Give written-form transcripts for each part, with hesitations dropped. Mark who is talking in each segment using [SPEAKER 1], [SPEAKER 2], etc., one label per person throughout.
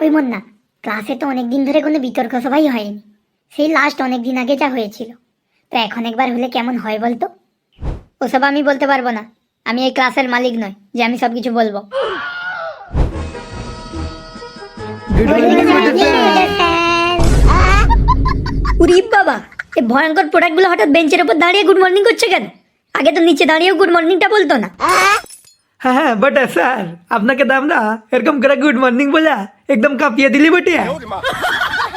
[SPEAKER 1] ওই মন্না, ক্লাসে তো অনেকদিন ধরে কোনো বিতর্ক সভাই হয়নি। সেই লাস্ট অনেকদিন আগে যা হয়েছিল, তো এখন একবার হলে কেমন হয় বলতো? ওসব আমি বলতে পারবো না, আমি এই ক্লাসের মালিক নয় যে আমি সব কিছু বলবো। উরি বাবা, এই ভয়ঙ্কর প্রোডাক্টগুলো হঠাৎ বেঞ্চের উপর দাঁড়িয়ে গুড মর্নিং করছে কেন? আগে তো নিচে দাঁড়িয়েও গুড মর্নিংটা বলতো না।
[SPEAKER 2] হ্যাঁ হ্যাঁ বটে স্যার, আপনাকে দাম না এরকম করে গুড মর্নিং বলে একদম কাঁপিয়ে দিলি বটে।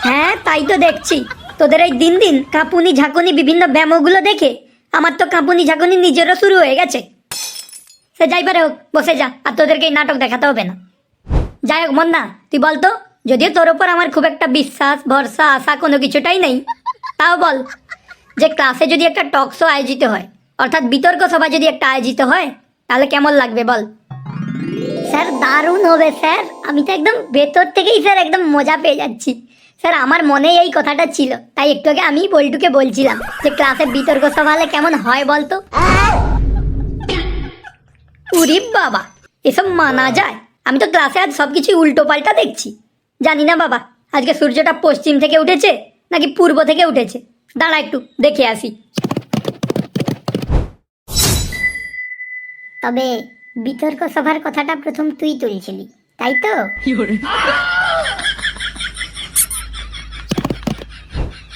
[SPEAKER 1] হ্যাঁ তাই তো দেখছি, তোদের এই দিন দিন কাঁপুনি ঝাঁকুনি বিভিন্ন ব্যায়ামগুলো দেখে আমার তো কাঁপুনি ঝাঁকুনি নিজেরও শুরু হয়ে গেছে। সে যাই পারে হোক, বসে যা, আর তোদেরকে এই নাটক দেখাতে হবে না। যাই হোক মন্না, তুই বলতো, যদিও তোর ওপর আমার খুব একটা বিশ্বাস ভরসা আশা কোনো কিছুটাই নেই, তাও বল যে ক্লাসে যদি একটা টক শো আয়োজিত হয়, অর্থাৎ বিতর্ক সভা যদি একটা আয়োজিত হয়, তাহলে কেমন লাগবে বল? স্যার দারুণ হবে স্যার, আমি তো একদম ভেতর থেকেই স্যার একদম মজা পেয়ে যাচ্ছি। স্যার আমার মনে এই কথাটা ছিল, তাই একটু আগে আমি বল্টুকে বলছিলাম যে ক্লাসে বিতর্ক সভা হলে কেমন হয় বলতো। উরি বাবা, এসব মানা যায়? আমি তো ক্লাসে আজ সবকিছু উল্টো পাল্টা দেখছি। জানি না বাবা, আজকে সূর্যটা পশ্চিম থেকে উঠেছে নাকি পূর্ব থেকে উঠেছে। দাঁড়া একটু দেখে আসি। তবে বিতর্ক সভার কথাটা প্রথম তুই তুলছিলি, তাই তো?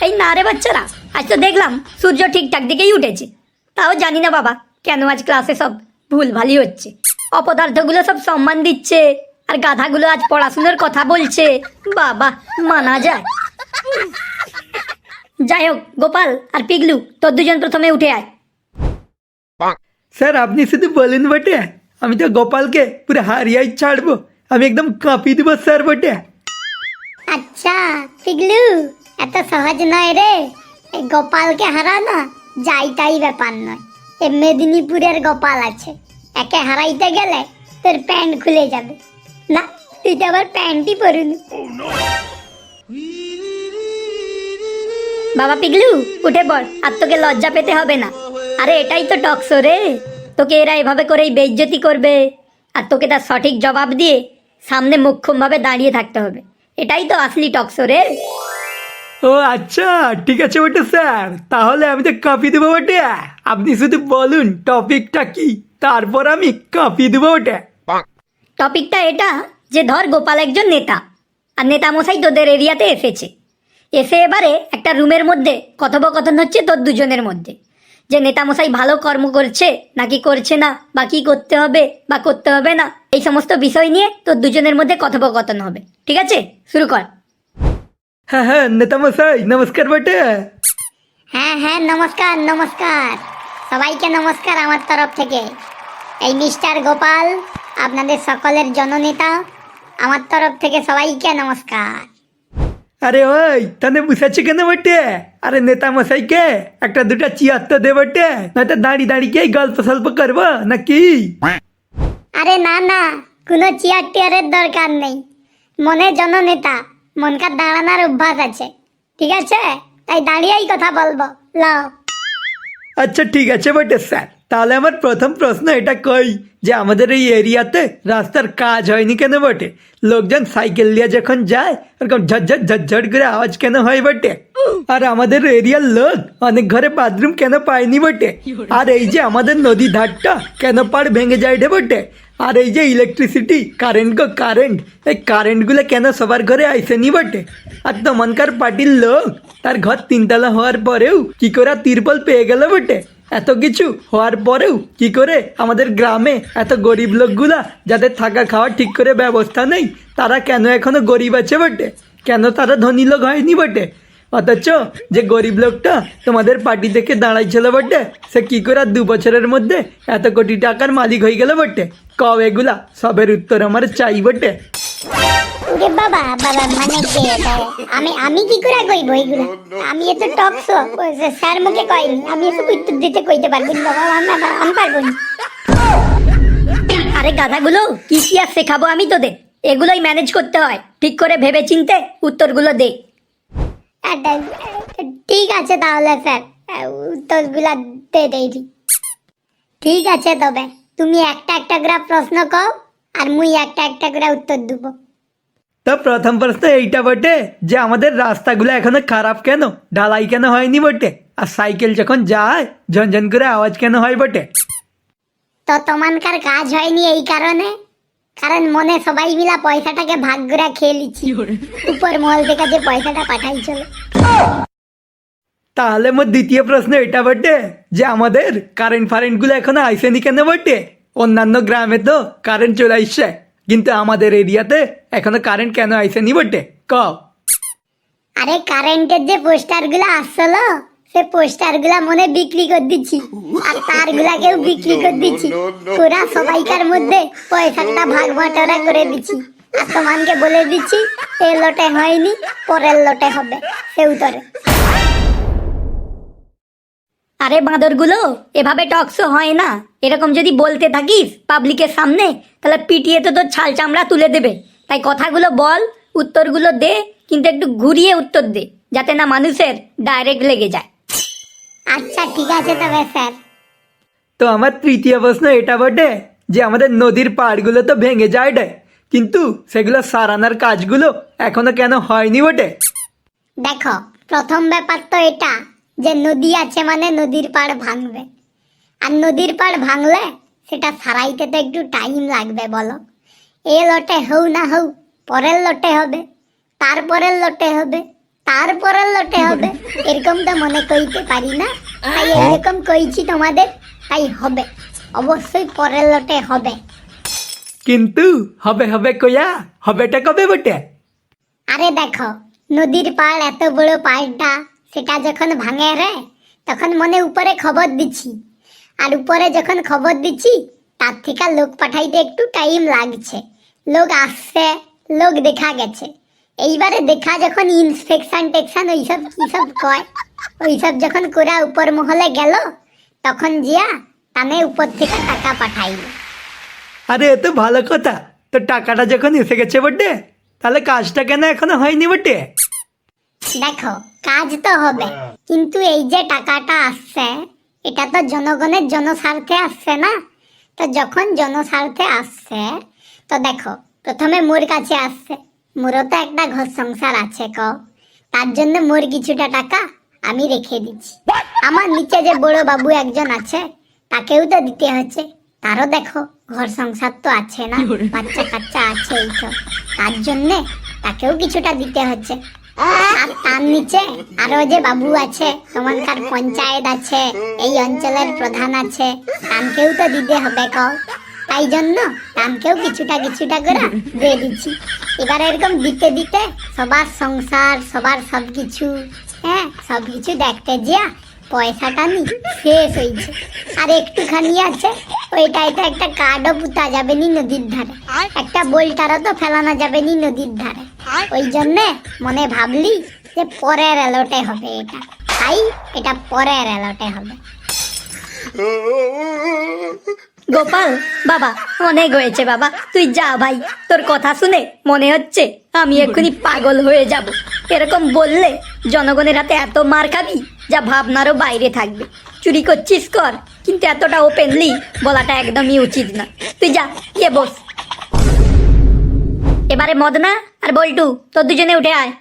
[SPEAKER 1] এই না রে বাচ্চারা, আজ তো দেখলাম সূর্য ঠিকঠাক দিকেই উঠেছে। তাও জানি না বাবা, কেন আজ ক্লাসে সব ভুলভালি হচ্ছে। অপদার্থগুলো সব সম্মান দিচ্ছে, আর গাধাগুলো আজ পড়াশোনার কথা বলছে। বাবা, মানা যায়? যাই হোক গোপাল আর পিগলু, তোর দুজন প্রথমে উঠে আয়।
[SPEAKER 2] স্যার আপনি শুধু বলেন বটে, আমি তো গোপালকে পুরো হারিয়াই ছাড়বো, আমি একদম কাঁপিয়ে দেবো স্যার বটে।
[SPEAKER 1] আচ্ছা পিগলু, এত সহজ নয় রে এই গোপালকে হারানো। যাই তাই ব্যাপার নয়, এ মেদিনীপুরের গোপাল আছে, একে হারাইতে গেলে তোর প্যান্ট খুলে যাবে। না, তুই তো আবার প্যান্টই পরুনি। বাবা পিগলু, উঠে পড়, আর তোকে লজ্জা পেতে হবে না। আরে এটাই তো টক শো রে, তোকে এরা এভাবে করেই বেইজ্জতি করবে, আর তোকে তার সঠিক জবাব দিয়ে সামনে মুখ্যম ভাবে দাঁড়িয়ে থাকতে হবে। এটাই তো আসলি টক শো রে।
[SPEAKER 2] ও আচ্ছা, ঠিক আছে বটে স্যার, তাহলে আমি তো কাঁপিয়ে দেবো বটে। আপনি শুধু বলুন টপিকটা কি, তারপর আমি কাঁপিয়ে দেবো বটে।
[SPEAKER 1] টপিকটা এটা যে ধর গোপাল একজন নেতা, আর নেতা মশাই তোদের এরিয়াতে এসেছে। এসে এবারে একটা রুমের মধ্যে কথোপকথন হচ্ছে তোর দুজনের মধ্যে, যে নেতা মশাই ভালো কর্ম করছে নাকি করছে না, বা কি করতে হবে বা করতে হবে না, এই সমস্ত বিষয় নিয়ে তোর দুজনের মধ্যে কথোপকথন হবে। ঠিক আছে, শুরু কর।
[SPEAKER 2] হ্যাঁ হ্যাঁ নেতামশাই নমস্কার বটে।
[SPEAKER 1] হ্যাঁ হ্যাঁ, নমস্কার নমস্কার, সবাইকে নমস্কার আমার তরফ থেকে। এই মিস্টার গোপাল, আপনাদের সকলের জননেতা, আমার তরফ থেকে সবাইকে নমস্কার।
[SPEAKER 2] আরে ওই তাহলে বুঝাচ্ছে কেন বটে? আরে নেতামশাইকে একটা দুটা চেয়ার তো দে বটে, নয়তো দাঁড়িয়ে দাঁড়িয়ে গল্প সল্প করবো নাকি?
[SPEAKER 1] আরে না না, কোনো চেয়ার টেয়ারের দরকার নেই। মনে জননেতা, মনকার দাঁড়ানোর অভ্যাস আছে, ঠিক আছে? তাই দাঁড়িয়েই কথা বলবো, লাও।
[SPEAKER 2] আচ্ছা ঠিক আছে বটে স্যার, তাহলে আমার প্রথম প্রশ্ন এটা কই যে আমাদের এই এরিয়াতে রাস্তার কাজ হয়নি কেন বটে? লোকজন সাইকেল নিয়ে যখন যায় এরকম ঝটঝট ঝটঝট করে আওয়াজ কেন হয় বটে? আর আমাদের এরিয়ার লোক অনেক ঘরে বাথরুম কেন পায়নি বটে? আর এই যে আমাদের নদী ধারটা কেন পাড় ভেঙে যায় রে বটে? আর এই যে ইলেকট্রিসিটি কারেন্ট, এই কারেন্টগুলো কেন সবার ঘরে আইসেনি বটে? আর তোমানকার পার্টির লোক তার ঘর তিনতলা হওয়ার পরেও কি করে তিরপল পেয়ে গেল বটে? এত কিছু হওয়ার পরেও কি করে আমাদের গ্রামে এত গরিব লোকগুলা যাদের থাকা খাওয়ার ঠিক করে ব্যবস্থা নেই, তারা কেন এখনো গরিব আছে বটে? কেন তারা ধনী লোক হয়নি বটে? অথচ যে গরিব লোকটা তোমাদের পার্টি থেকে দাঁড়াইছিল বটে, সে কি করে 2 বছরের মধ্যে এত কোটি টাকার মালিক হয়ে গেল বটে? কব এগুলা সবের উত্তর আমার চাই বটে।
[SPEAKER 1] ওরে বাবা বাবা, মানে কে এটা? আমি কি করে কইব এগুলা? আমি এত টক শো স্যার মুখে কইনি, আমি এসব উত্তর দিতে কইতে পারবো না বাবা, আমি পারবো না। আরে গাধাগুলো, কি কি আর শেখাবো আমি তোদের? এগুলোই ম্যানেজ করতে হয়, ঠিক করে ভেবে চিনতে উত্তরগুলো দে। ঠিক আছে তাহলে স্যার, উত্তরগুলা দেই। ঠিক আছে, তবে তুমি একটা একটা করে প্রশ্ন কও, আর মুই একটা একটা করে উত্তর দেব।
[SPEAKER 2] তো প্রথম প্রশ্ন এইটা বটে যে আমাদের রাস্তাগুলো এখনো খারাপ কেন, ঢালাই কেন হয়নি বটে, আর সাইকেল যখন যায় ঝনঝন করে আওয়াজ কেন হয় বটে?
[SPEAKER 3] তো তোমানকার কাজ হয়নি এই কারণে, কারণ মনে সবাই মিলা পয়সাটাকে ভাগ করে খেয়ে লিছি, উপর মহল থেকে যে পয়সাটা পাঠাইছিল।
[SPEAKER 2] তাহলে মোর দ্বিতীয় প্রশ্ন এটা বটে যে আমাদের কারেন্ট ফারেন্ট গুলো এখনো আইসেনি কেন বটে? অন্যান্য গ্রামে তো কারেন্ট চলে আসছে, কিন্তু আমাদের এরিয়াতে এখনো কারেন্ট কেন আইসেনি বটে ক?
[SPEAKER 3] আরে কারেন্টের যে পোস্টার গুলা আসছিল, সে পোস্টার গুলা মনে বিক্রি করে দিচ্ছি, আর তার গুলাকেও বিক্রি করে দিচ্ছি, পুরা সবাইকার মধ্যে পয়সাটা ভাগ বাটোয়ারা করে দিচ্ছি, আর তোমানকে বলে দিচ্ছি এ লটে হয়নি, পরের লটে হবে, সে উত্তরে।
[SPEAKER 1] আরে বাঁদরগুলো, এভাবে টকশো হয় না। এরকম যদি বলতে থাকিস পাবলিকের সামনে, তাহলে পিটিয়ে তো তোর ছাল চামড়া তুলে দেবে। তাই কথাগুলো বল, উত্তরগুলো দে, কিন্তু একটু ঘুরিয়ে উত্তর দে, যাতে না মানুষের ডাইরেক্ট লেগে যায়।
[SPEAKER 3] আচ্ছা ঠিক আছে তবে স্যার।
[SPEAKER 2] তো আমার তৃতীয় প্রশ্ন এটা বটে যে আমাদের নদীর পাড়গুলো তো ভেঙে যায় রে, কিন্তু সেগুলো সারানোর কাজগুলো এখনো কেন হয়নি বটে?
[SPEAKER 3] দেখো, প্রথম ব্যাপার তো এটা যে নদী আছে মানে নদীর পাড় ভাঙবে, আর নদীর পাড় ভাঙলে সেটা সারাইতে তো একটু টাইম লাগবে বলো। এ লটে হউ না হউ, পরের লটে হবে, তারপরের লটে হবে, তারপরের লটে হবে, এরকম তো মনে কইতে পারি না। তাই এরকম কইছি তোমাদের, তাই হবে, অবশ্যই পরের লটে হবে।
[SPEAKER 2] কিন্তু হবে হবে কইয়া হবেটা কবে বটে?
[SPEAKER 3] আরে দেখো, নদীর পাড় এত বড় পাড়টা, সেটা যখন ভাঙে রে, তখন মনে উপরে খবর দিচ্ছি, আর উপরে যখন খবর দিচ্ছি তার থেকে লোক পাঠাইতে একটু টাইম লাগছে, লোক আসছে, লোক দেখা গেছে। এইবারে দেখা যখন ইন্সপেকশন টেকশন ওইসব কিসব কয়, ওইসব যখন করে উপর মহলে গেল, তখন জিয়া তানে উপর থেকে টাকা পাঠাইল।
[SPEAKER 2] আরে এ তো ভালো কথা। তো টাকাটা যখন এসে গেছে বটে, তাহলে কাজটা কেন এখনো হয়নি বটে?
[SPEAKER 3] দেখো, কাজ তো হবে, কিন্তু এই যে টাকাটা আসছে, এটা তো জনগণের জনস্বার্থে আসছে না। তো যখন জনস্বার্থে আসছে, তো দেখো, প্রথমে মোর কাছে আসছে, মোরও তো একটা ঘর সংসার আছে ক, তার জন্য মোর কিছুটা টাকা আমি রেখে দিচ্ছি। আমার নিচে যে বড় বাবু একজন আছে, তাকেও তো দিতে হচ্ছে, তারও দেখো ঘর সংসার তো আছে না, বাচ্চা কাচ্চা আছে, এই তো, তার জন্যে তাকেও কিছুটা দিতে হচ্ছে। আর তার নিচে আরো যে বাবু আছে, তোমার পঞ্চায়েত আছে, এই অঞ্চলের প্রধান আছে, তানকেও তো দিতে হবে কও। তাই জন্য তানকেও কিছুটা কিছুটা করে দিয়ে দিচ্ছি। এবার এরকম দিতে দিতে সবার সংসার, সবার সবকিছু, হ্যাঁ সবকিছু দেখতে যা পয়সাটা নি শেষ হয়েছে, আর একটুখানি আছে, ওইটাই তো একটা কার্ডও পুঁতা যাবে নি নদীর ধারে, একটা বোল্টারও তো ফেলানো যাবে নি নদীর ধারে। ওই জন্যে মনে ভাবলি যে পরের এলোটে হবে এটা, তাই এটা পরের এলোটে হবে।
[SPEAKER 1] গোপাল বাবা, অনেক হয়েছে বাবা, তুই যা ভাই। তোর কথা শুনে মনে হচ্ছে আমি এক্ষুনি পাগল হয়ে যাব। এরকম বললে জনগণের হাতে এত মার খাবি যা ভাবনারও বাইরে থাকবে। চুরি করছিস কর, কিন্তু এতটা ওপেনলি বলাটা একদমই উচিত না। তুই যা, গিয়ে বস। এবারে মদনা আর বল্টু, তোর দুজনে উঠে আয়।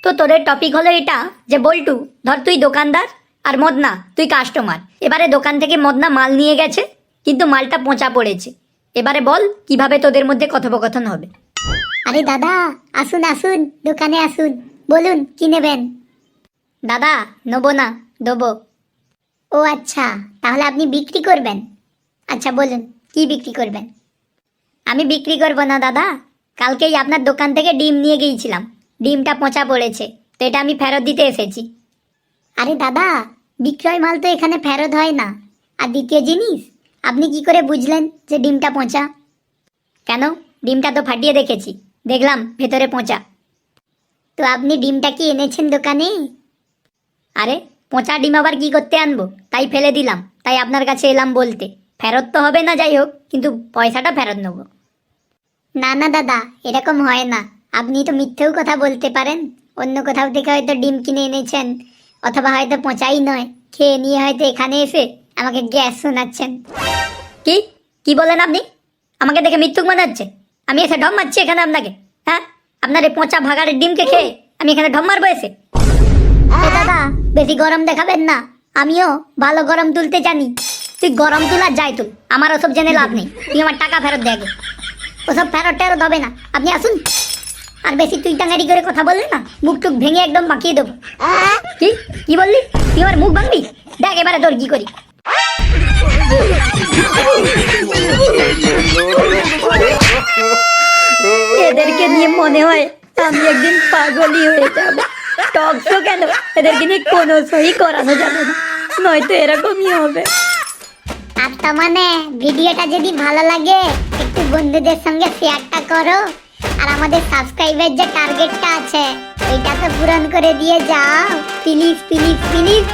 [SPEAKER 1] তো তোদের টপিক হলো এটা যে বল্টু, ধর তুই দোকানদার আর মদনা তুই কাস্টমার। এবারে দোকান থেকে মদনা মাল নিয়ে গেছে, কিন্তু মালটা পচা পড়েছে। এবারে বল কিভাবে তোদের মধ্যে কথোপকথন হবে।
[SPEAKER 3] আরে দাদা, আসুন আসুন, দোকানে আসুন, বলুন কি নেবেন।
[SPEAKER 1] দাদা, নেবো না, দেবো।
[SPEAKER 3] ও আচ্ছা, তাহলে আপনি বিক্রি করবেন। আচ্ছা বলুন কি বিক্রি করবেন।
[SPEAKER 1] আমি বিক্রি করবো না দাদা, কালকেই আপনার দোকান থেকে ডিম নিয়ে গিয়েছিলাম, ডিমটা পচা পড়েছে, তো এটা আমি ফেরত দিতে এসেছি।
[SPEAKER 3] আরে দাদা, বিক্রয় মাল তো এখানে ফেরত হয় না। আর দ্বিতীয় জিনিস, আপনি কি করে বুঝলেন যে ডিমটা পচা?
[SPEAKER 1] কেন, ডিমটা তো ফাটিয়ে দেখেছি, দেখলাম ভেতরে পচা।
[SPEAKER 3] তো আপনি ডিমটা কি এনেছেন দোকানে?
[SPEAKER 1] আরে পচা ডিম আবার কি করতে আনবো, তাই ফেলে দিলাম, তাই আপনার কাছে এলাম বলতে। ফেরত তো হবে না, যাই হোক, কিন্তু পয়সাটা ফেরত নেবো।
[SPEAKER 3] না না দাদা, এরকম হয় না। আপনি তো মিথ্যেও কথা বলতে পারেন, অন্য কোথাও থেকে হয়তো ডিম কিনে এনেছেন, অথবা হয়তো পচাই নয়, খেয়ে নিয়ে হয়তো এখানে এসে আমাকে গ্যাস শোনাচ্ছেন।
[SPEAKER 1] কি কি বলেন আপনি? আমাকে দেখে মিথ্যুক মনে হচ্ছে? আমি এসে ঢম মারছি এখানে আপনাকে? হ্যাঁ, আপনার এই পচা ভাগাড়ের ডিমকে খেয়ে আমি এখানে ঢম মারবো এসে?
[SPEAKER 3] এ দাদা, বেশি গরম দেখাবেন না, আমিও ভালো গরম তুলতে জানি।
[SPEAKER 1] তুই গরম তুল আর যাই তুল, আমার ওসব জেনে লাভ নেই। তুই আমার টাকা ফেরত দে আগে।
[SPEAKER 3] ওসব ফেরত টেরত হবে না, আপনি আসুন।
[SPEAKER 1] আর বেশি তুই টাঙ্গারি করে কথা বললে না, মুখ টুক ভেঙে একদম বাঁকিয়ে দেবো। কি কি বললি? তুই আমার মুখ ভাঙবি? দেখ এবারে তোর কি করি। এদেরকে নিয়ে মনে হয় আমি একদিন পাগলই হয়ে যাব। টকশো কেন, এদেরকে নিয়ে কোনো সই করানো যাবে না, নয়তো এরকমই হবে।
[SPEAKER 3] আর তো মানে ভিডিওটা যদি ভালো লাগে একটু বন্ধুদের সঙ্গে শেয়ারটা করো, আর আমাদের সাবস্ক্রাইবের যে টার্গেটটা আছে ওইটা তো পূরণ করে দিয়ে যাও, প্লিজ প্লিজ প্লিজ।